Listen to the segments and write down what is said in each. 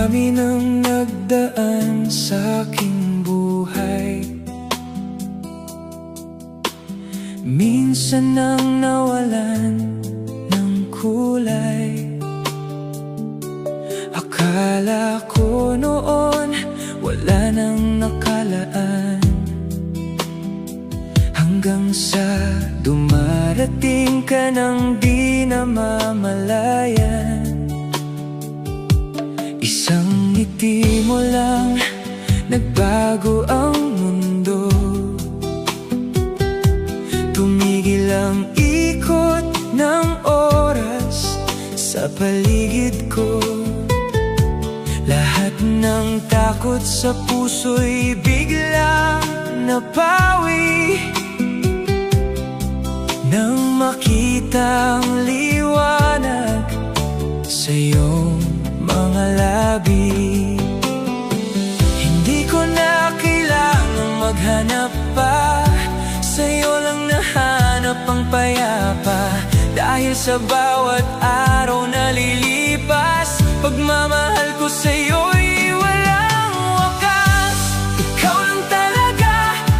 Dami nang nagdaan sa aking buhay. Minsan nang nawalan ng kulay. Akala ko noon wala nang nakalaan, hanggang sa dumarating ka nang di namamalayan. Isang ngiti mo lang, nagbago ang mundo. Tumigil ang ikot ng oras sa paligid ko. Lahat ng takot sa puso'y biglang napawi nang makita ang liwanag sa iyong mga labi. Hindi ko na kailangang maghanap pa, sa'yo lang nahanap ang payapa. Dahil sa bawat araw na lilipas, pagmamahal ko sa'yo'y walang wakas. Ikaw lang talaga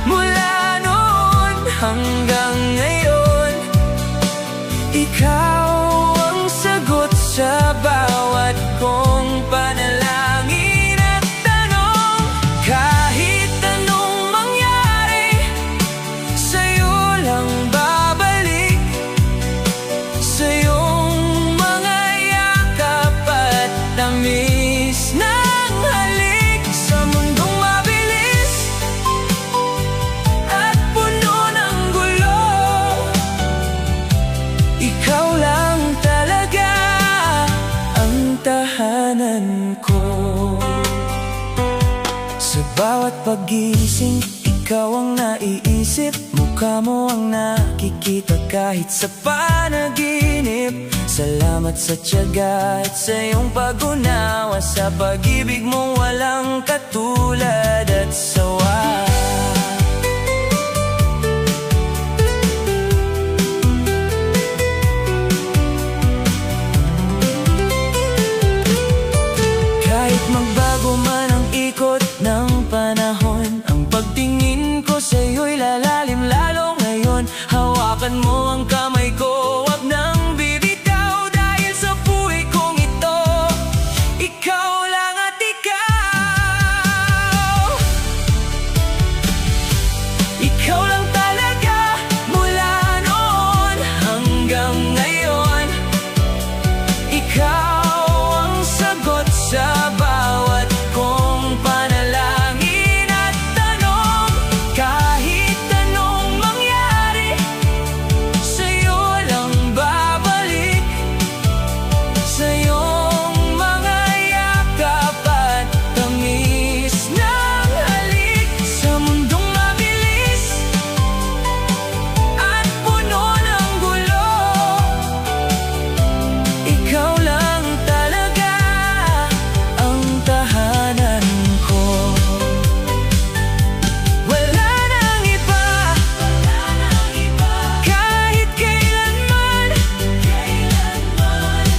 mula noon hanggang ngayon. Ikaw ang sagot sa bawat kong panalangin at tanong. Kahit anong mangyari, sa'yo lang babalik. Sa iyong mga yakap at tamis ng halik. Sa mundong mabilis at puno ng gulo, ikaw lang talaga ang tahanan ko. Sa bawat pagising, ikaw ang naiisip. Mukha mo ang nakikita kahit sa panaginip. Salamat sa tiyaga at sa iyong pag-unawa, sa pag-ibig mong walang katulad at sawa. Kahit magbago man ang ikot ng panahon, ang pagtingin ko sa'yo'y lalalim lalo ngayon. Hawakan mo ang kamay ko, wag nang bibitaw. Dahil sa buhay kong ito, ikaw lang at ikaw. Ikaw lang talaga mula noon hanggang ngayon. Ikaw ang sagot sa bawat kong panalangin at tanong. Kahit anong mangyari, sa'yo lang babalik. Sa iyong mga yakap at tamis ng halik. Sa mundong mabilis at puno ng gulo, ikaw lang talaga ang tahanan ko. Wala nang iba, kahit kailanman,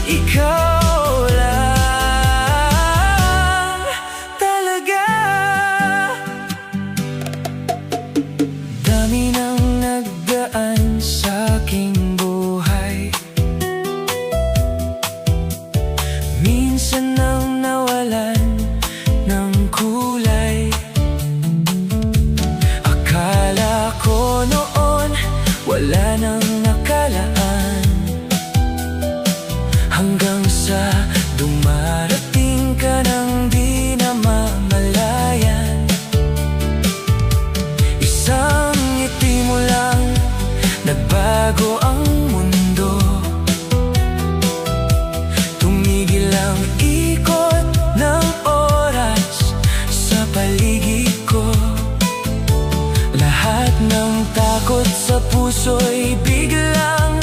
ikaw lang talaga. Dami nang nagdaan sa aking buhay. Minsan nang nawalan ng kulay. Akala ko noon wala nang nakalaan, hanggang sa dumarating ka nang di namamalayan. Isang ngiti mo lang, nagbago ang mundo. Tumigil ang ikot ng oras sa paligid ko. Lahat ng takot sa puso'y biglang